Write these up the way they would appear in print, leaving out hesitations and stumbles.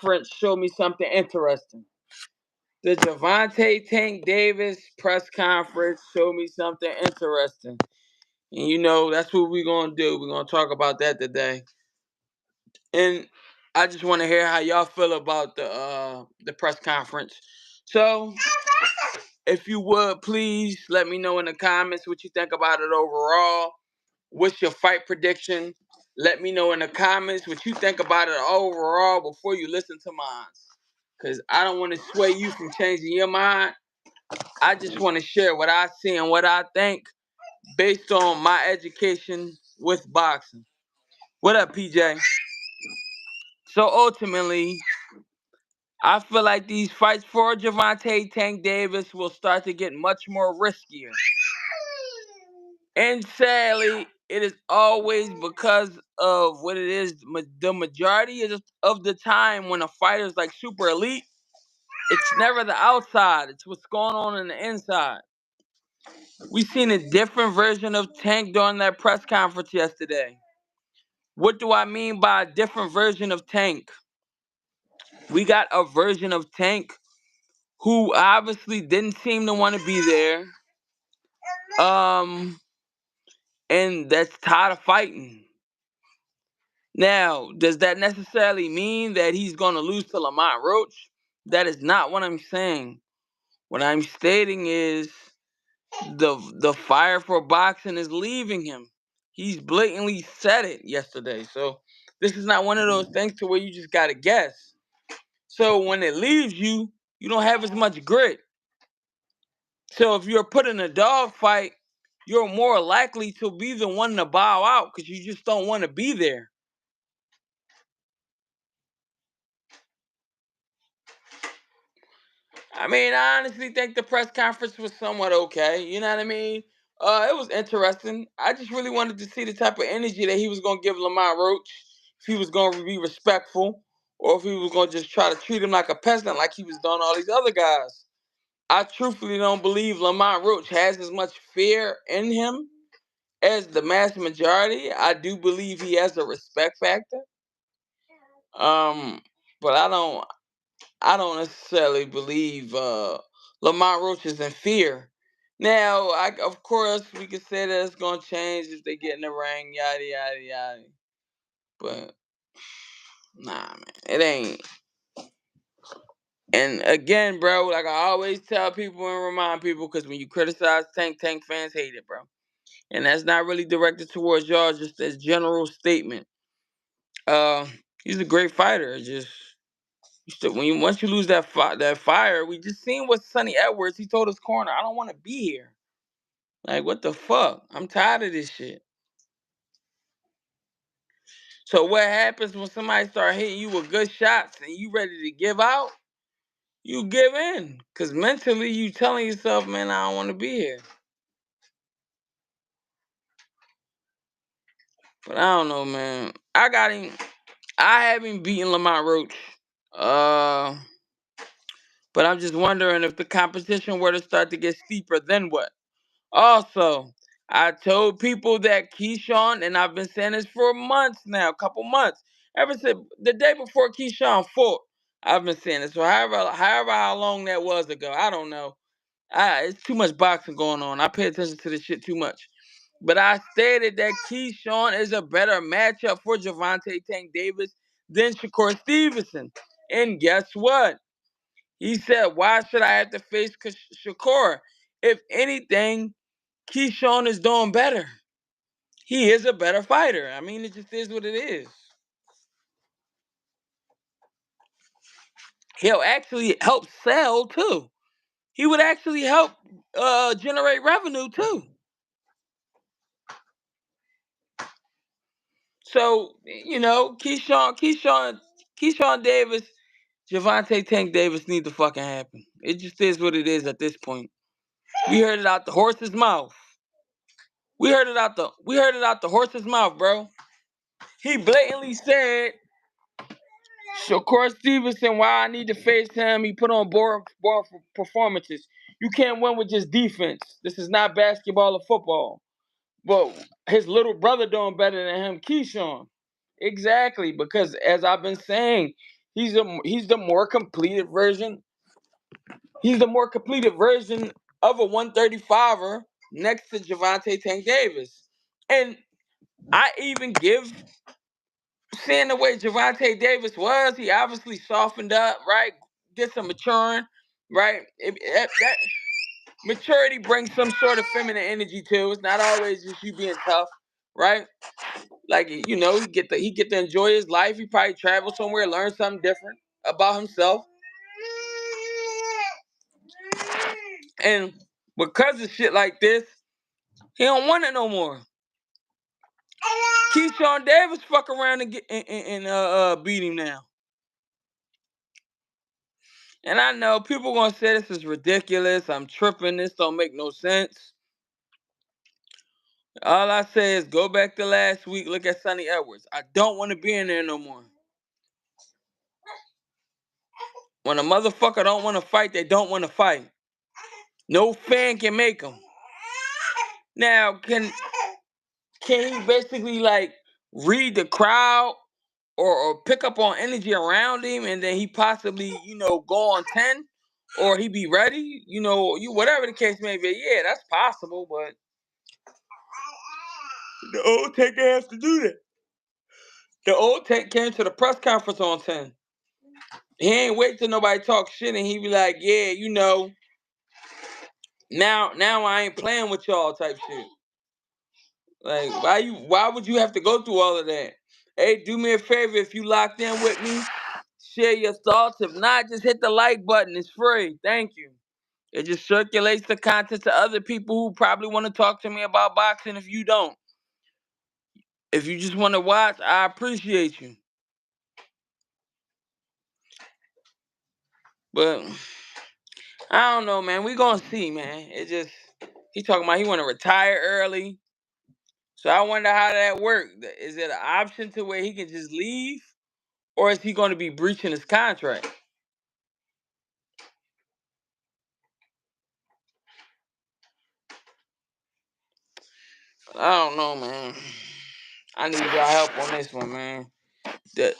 conference showed me something interesting. The Gervonta Tank Davis press conference showed me something interesting. And that's what we're gonna do. We're gonna talk about that today. And I just want to hear how y'all feel about the press conference. So if you would please let me know in the comments what you think about it overall. What's your fight prediction? Let me know in the comments what you think about it overall before you listen to mine. Because I don't want to sway you from changing your mind. I just want to share what I see and what I think based on my education with boxing. What up, PJ? So ultimately, I feel like these fights for Gervonta Tank Davis will start to get much more riskier. And sadly, it is always because of what it is. The majority of the time when a fighter is like super elite, it's never the outside. It's what's going on in the inside. We seen a different version of Tank during that press conference yesterday. What do I mean by a different version of Tank? We got a version of Tank who obviously didn't seem to want to be there. And that's tired of fighting. Now, does that necessarily mean that he's going to lose to Lamont Roach? That is not what I'm saying. What I'm stating is the fire for boxing is leaving him. He's blatantly said it yesterday. So this is not one of those things to where you just got to guess. So when it leaves you, you don't have as much grit. So if you're put in a dog fight, you're more likely to be the one to bow out because you just don't want to be there. I mean, I honestly think the press conference was somewhat okay. You know what I mean? It was interesting. I just really wanted to see the type of energy that he was going to give Lamont Roach, if he was going to be respectful, or if he was going to just try to treat him like a peasant like he was doing all these other guys. I truthfully don't believe Lamont Roach has as much fear in him as the mass majority. I do believe he has a respect factor. Um, but I don't necessarily believe Lamont Roach is in fear. Now, of course, we could say that it's gonna change if they get in the ring, yada yada yada. But nah, man, it ain't. And again, bro, like I always tell people and remind people, because when you criticize Tank fans hate it, bro. And that's not really directed towards y'all, just as general statement. Uh, he's a great fighter. Just once you lose that fire, we just seen what Sonny Edwards. He told his corner, "I don't want to be here." Like, what the fuck? I'm tired of this shit. So what happens when somebody start hitting you with good shots and you ready to give out? You give in, cause mentally you telling yourself, "Man, I don't want to be here." But I don't know, man. I got him. I haven't beaten Lamont Roach. Uh, but I'm just wondering if the competition were to start to get steeper, then what? Also, I told people that Keyshawn, and I've been saying this for months now, a couple months, ever since the day before Keyshawn fought, I've been saying this. So however how long that was ago, I don't know. It's too much boxing going on. I pay attention to this shit too much. But I stated that Keyshawn is a better matchup for Gervonta Tank Davis than Shakur Stevenson. And guess what? He said, "Why should I have to face Shakur? If anything, Keyshawn is doing better. He is a better fighter." I mean, it just is what it is. He'll actually help sell too. He would actually help generate revenue too. So, Keyshawn Davis, Gervonta Tank Davis need to fucking happen. It just is what it is at this point. We heard it out the horse's mouth. We heard it out the horse's mouth, bro. He blatantly said, Shakur Stevenson, why I need to face him. He put on board performances. You can't win with just defense. This is not basketball or football. But his little brother doing better than him, Keyshawn. Exactly, because as I've been saying, He's the more completed version. He's the more completed version of a 135er next to Gervonta Tank Davis. And I even give seeing the way Gervonta Davis was, he obviously softened up, right? Did some maturing, right? That maturity brings some sort of feminine energy too. It's not always just you being tough, right? Like he get to enjoy his life. He probably travel somewhere, learn something different about himself, and because of shit like this, he don't want it no more. Keyshawn Davis fuck around and get and beat him now. And I know people gonna say this is ridiculous. I'm tripping. This don't make no sense. All I say is go back to last week. Look at Sonny Edwards. I don't want to be in there no more. When a motherfucker don't want to fight, they don't want to fight. No fan can make them. Now, can he basically like read the crowd or pick up on energy around him and then he possibly, go on 10 or he be ready? Whatever the case may be. Yeah, that's possible, but the old Tank has to do that. The old Tank came to the press conference on 10. He ain't wait till nobody talk shit and he be like, yeah, now I ain't playing with y'all type shit. Like, why would you have to go through all of that? Hey, do me a favor if you locked in with me, share your thoughts. If not, just hit the like button. It's free. Thank you. It just circulates the content to other people who probably want to talk to me about boxing if you don't. If you just want to watch, I appreciate you. But I don't know, man. We gonna see, man. He talking about he want to retire early. So I wonder how that works. Is it an option to where he can just leave, or is he going to be breaching his contract? I don't know, man. I need y'all help on this one, man. Does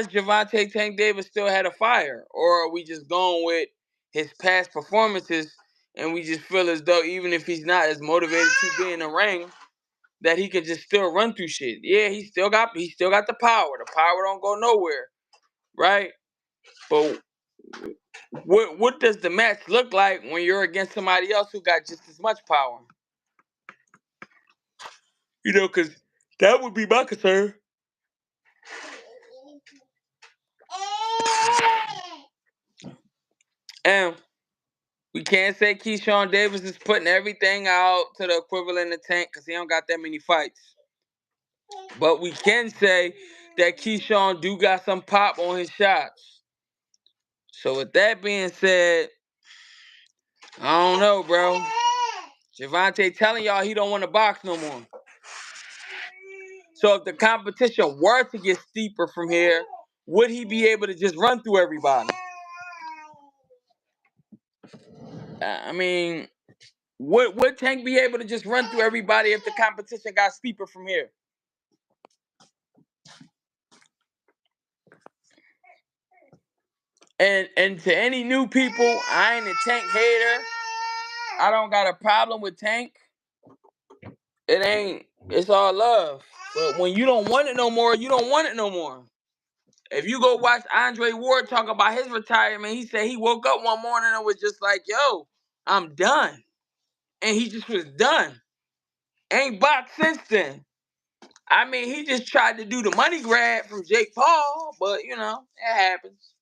Gervonta Tank Davis still have a fire, or are we just going with his past performances, and we just feel as though even if he's not as motivated to be in the ring, that he can just still run through shit? Yeah, he still got the power. The power don't go nowhere, right? But what does the match look like when you're against somebody else who got just as much power? Because that would be my concern. And we can't say Keyshawn Davis is putting everything out to the equivalent of Tank because he don't got that many fights. But we can say that Keyshawn do got some pop on his shots. So with that being said, I don't know, bro. Gervonta telling y'all he don't want to box no more. So if the competition were to get steeper from here, would he be able to just run through everybody? I mean, would Tank be able to just run through everybody if the competition got steeper from here? And to any new people, I ain't a Tank hater. I don't got a problem with Tank. It's all love. But when you don't want it no more, you don't want it no more. If you go watch Andre Ward talk about his retirement, he said he woke up one morning and was just like, yo, I'm done. And he just was done. Ain't boxed since then. I mean, he just tried to do the money grab from Jake Paul, but it happens.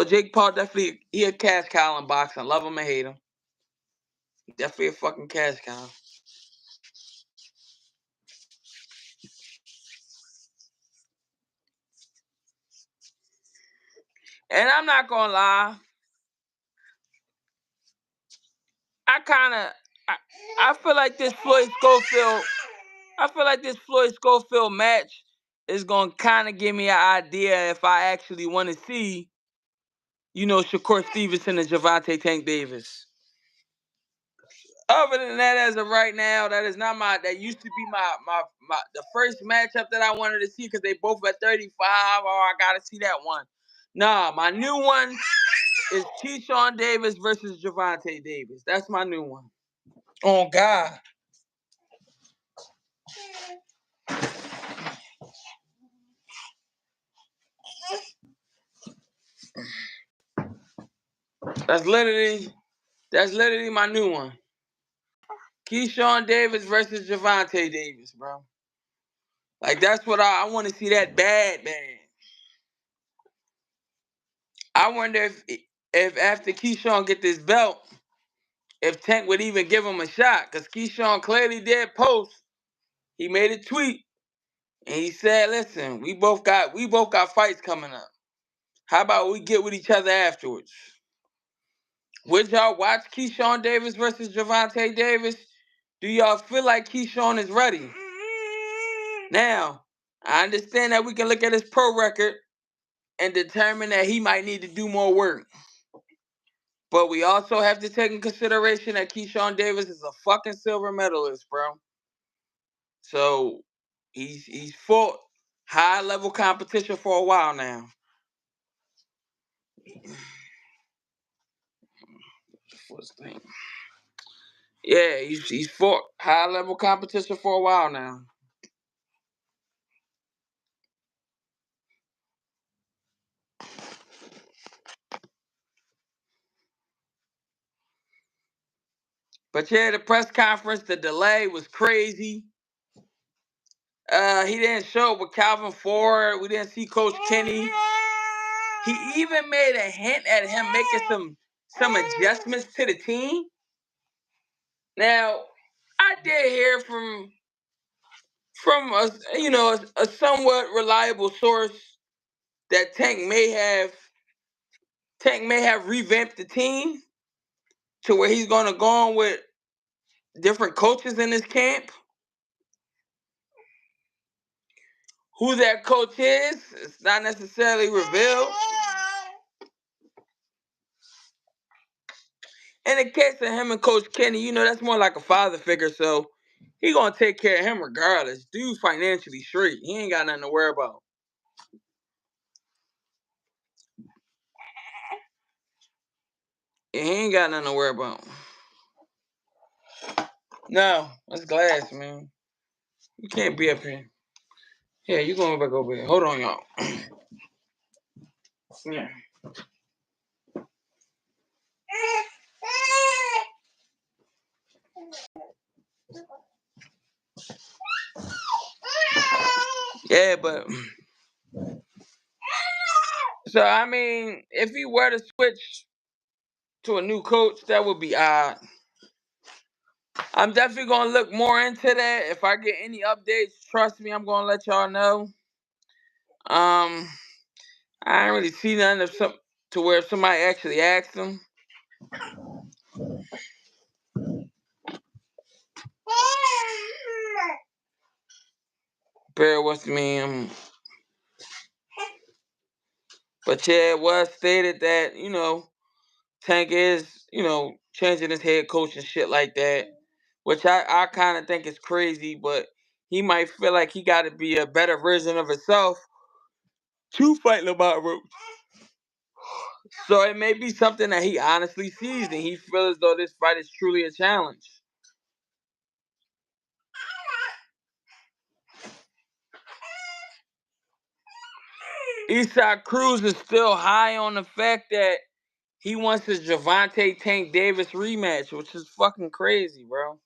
Jake Paul definitely he a cash cow in boxing. Love him or hate him. Definitely a fucking cash cow. And I'm not gonna lie, I feel like this Floyd Schofield match is gonna kind of give me an idea if I actually want to see, Shakur Stevenson and Gervonta Tank Davis. Other than that, as of right now, that is not my. That used to be my the first matchup that I wanted to see because they both at 35. Oh, I gotta see that one. Nah, my new one is Keyshawn Davis versus Gervonta Davis. That's my new one. Oh God. That's literally my new one. Keyshawn Davis versus Gervonta Davis, bro. Like that's what I want to see that bad. I wonder if after Keyshawn get this belt, if Tank would even give him a shot. Cause Keyshawn clearly did post. He made a tweet and he said, listen, we both got fights coming up. How about we get with each other afterwards? Would y'all watch Keyshawn Davis versus Gervonta Davis? Do y'all feel like Keyshawn is ready? Now, I understand that we can look at his pro record and determine that he might need to do more work. But we also have to take in consideration that Keyshawn Davis is a fucking silver medalist, bro. So he's fought high level competition for a while now. What's the name? Yeah, he's fought high level competition for a while now. But yeah, the press conference, the delay was crazy. He didn't show up with Calvin Ford. We didn't see Coach Kenny. He even made a hint at him making some adjustments to the team. Now, I did hear from a somewhat reliable source that Tank may have revamped the team to where he's gonna go on with different coaches in his camp. Who that coach is, it's not necessarily revealed. In the case of him and Coach Kenny, that's more like a father figure, so he gonna take care of him regardless. Dude financially straight. He ain't got nothing to worry about. He ain't got nothing to worry about. No, that's glass, man. You can't be up here. Yeah, you going back over here. Hold on, y'all. Yeah. Yeah, but so I mean, if he were to switch to a new coach, that would be odd. I'm definitely gonna look more into that. If I get any updates, trust me, I'm gonna let y'all know. I didn't really see none of some to where somebody actually asked him. Bear with me. But yeah, it was stated that, Tank is, changing his head coach and shit like that. Which I kind of think is crazy, but he might feel like he got to be a better version of himself to fight Lamar Roach. So it may be something that he honestly sees and he feels as though this fight is truly a challenge. Eastside Cruz is still high on the fact that he wants his Gervonta Tank Davis rematch, which is fucking crazy, bro.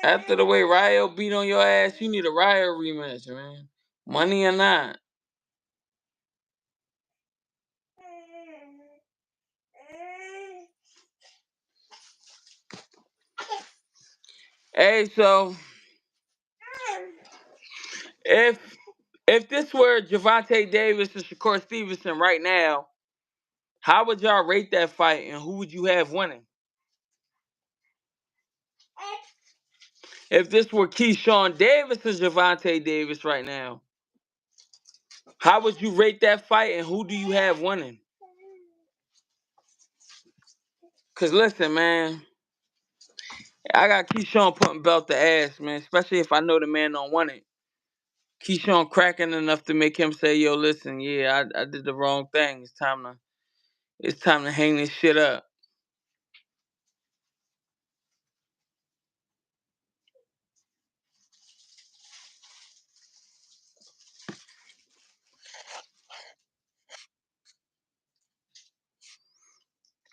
After the way Ryo beat on your ass, you need a Ryo rematch, man. Money or not. Hey, so if this were Gervonta Davis and Shakur Stevenson right now, how would y'all rate that fight and who would you have winning? If this were Keyshawn Davis and Gervonta Davis right now, how would you rate that fight and who do you have winning? Cause listen, man, I got Keyshawn putting belt to ass, man. Especially if I know the man don't want it. Keyshawn cracking enough to make him say, "Yo, listen, yeah, I did the wrong thing. It's time to hang this shit up."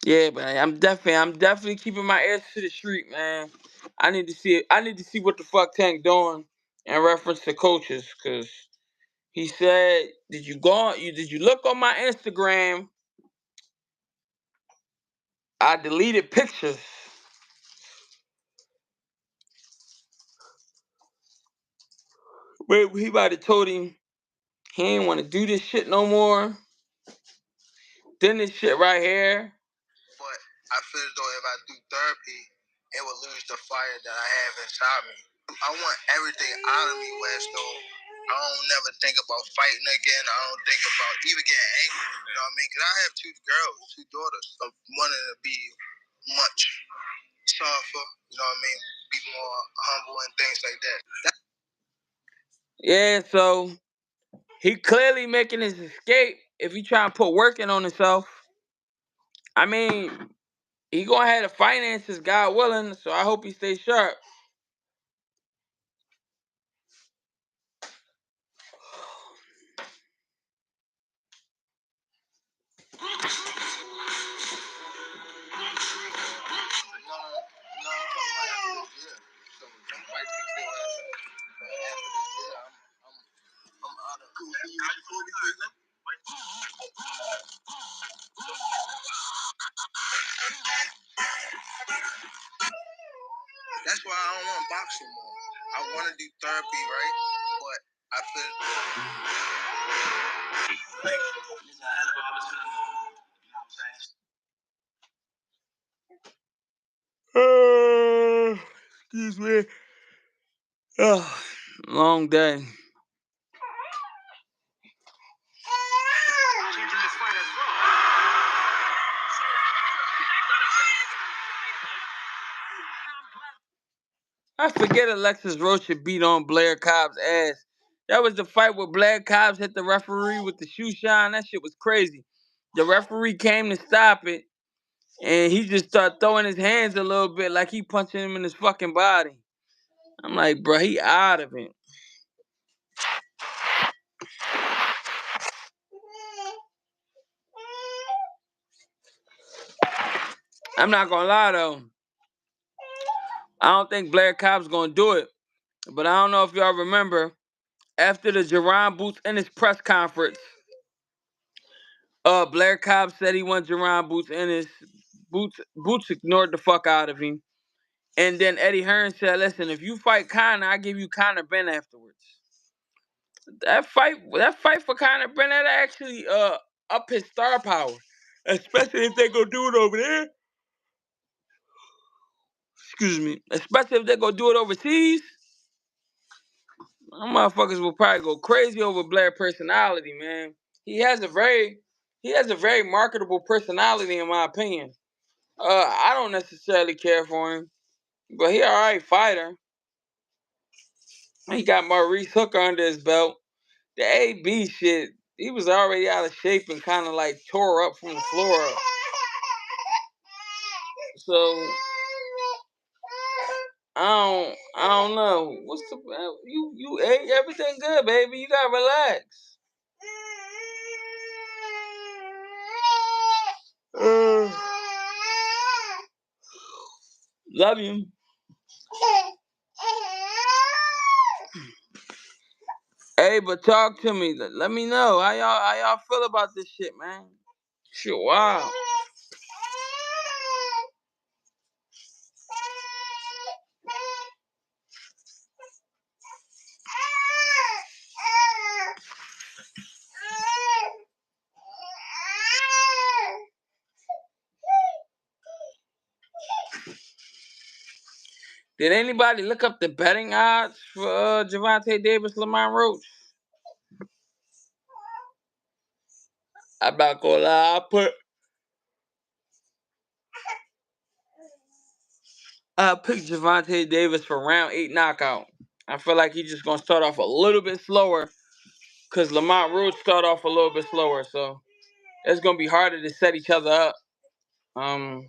Yeah, but I'm definitely keeping my ears to the street, man. I need to see it. I need to see what the fuck Tank doing in reference to coaches, cause he said, did you look on my Instagram? I deleted pictures. Wait, he might have told him he ain't want to do this shit no more. Then this shit right here. But I feel as though if I do therapy, it would lose the fire that I have inside me. I want everything out of me, West, though. I don't never think about fighting again. I don't think about even getting angry. You know what I mean? Because I have two girls, two daughters. I wanted to be much softer, you know what I mean? Be more humble and things like that. Yeah, so he clearly making his escape if he trying to put working on himself. I mean, he gonna have the finances, God willing, so I hope he stays sharp. That's why I don't want boxing more. I want to do therapy, right? But I feel like it's a hell of an opportunity. You know what I'm saying? Excuse me. Oh, long day. I forget Alexis Rocha beat on Blair Cobb's ass. That was the fight where Blair Cobbs hit the referee with the shoe shine. That shit was crazy. The referee came to stop it, and he just started throwing his hands a little bit like he punching him in his fucking body. I'm like, bro, he out of it. I'm not gonna lie though. I don't think Blair Cobb's gonna do it. But I don't know if y'all remember, after the Jerron Boots Ennis press conference, Blair Cobb said he wants Jerron Boots Ennis. Boots ignored the fuck out of him. And then Eddie Hearn said, listen, if you fight Conor, I give you Conor Ben afterwards. That fight for Conor Ben, that actually up his star power. Especially if they go do it over there. Excuse me. Especially if they go do it overseas. Them motherfuckers will probably go crazy over Blair personality, man. He has a very marketable personality in my opinion. I don't necessarily care for him, but he alright fighter. He got Maurice Hooker under his belt. The AB shit, he was already out of shape and kind of like tore up from the floor up. So I don't know. What's the you ate everything good, baby? You gotta relax. Uh, love you. Hey, but talk to me. Let me know how y'all feel about this shit, man. Shit, wow. Did anybody look up the betting odds for Gervonta Davis, Lamont Roach? I'm not gonna lie. I picked Gervonta Davis for round 8 knockout. I feel like he's just gonna start off a little bit slower because Lamont Roach start off a little bit slower, so it's gonna be harder to set each other up. Um,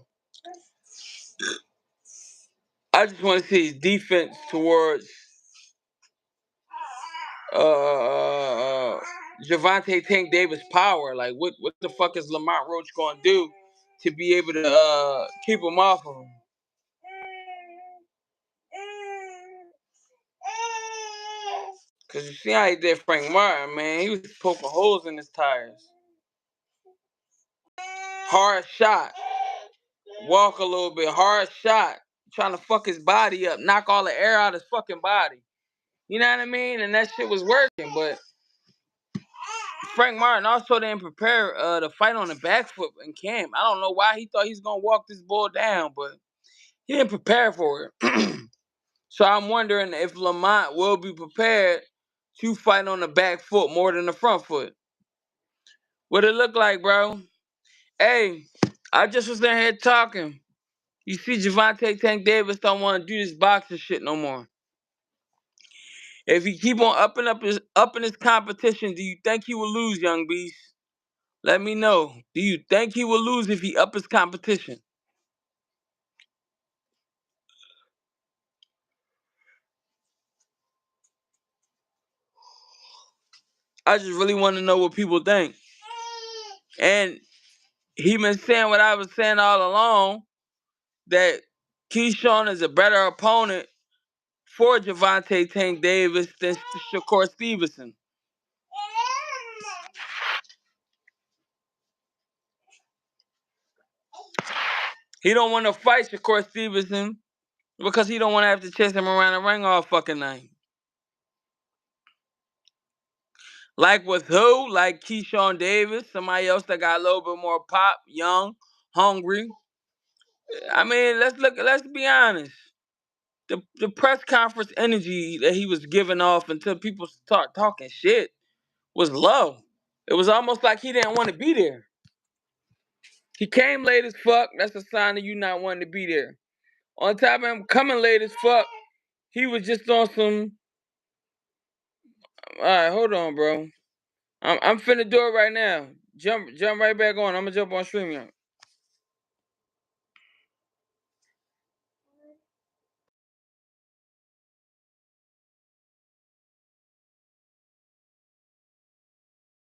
I just want to see his defense towards Gervonta Tank Davis power. Like, what the fuck is Lamont Roach gonna do to be able to keep him off of him? Cause you see how he did Frank Martin, man. He was poking holes in his tires. Hard shot. Walk a little bit. Hard shot. Trying to fuck his body up. Knock all the air out of his fucking body. You know what I mean? And that shit was working. But Frank Martin also didn't prepare to fight on the back foot in camp. I don't know why he thought he was going to walk this bull down, but he didn't prepare for it. So I'm wondering if Lamont will be prepared to fight on the back foot more than the front foot. What it look like, bro? Hey, I just was in here talking. You see, Gervonta Tank Davis don't want to do this boxing shit no more. If he keep on upping his competition, do you think he will lose, Young Beast? Let me know. Do you think he will lose if he up his competition? I just really want to know what people think. And he been saying what I was saying all along, that Keyshawn is a better opponent for Gervonta Tank Davis than Shakur Stevenson. He don't want to fight Shakur Stevenson because he don't want to have to chase him around the ring all fucking night. Like with who? Like Keyshawn Davis, somebody else that got a little bit more pop, young, hungry. I mean, let's be honest. The press conference energy that he was giving off until people start talking shit was low. It was almost like he didn't want to be there. He came late as fuck. That's a sign of you not wanting to be there. On top of him coming late as fuck, he was just on some. All right, hold on, bro. I'm finna do it right now. Jump right back on. I'm gonna jump on StreamYard.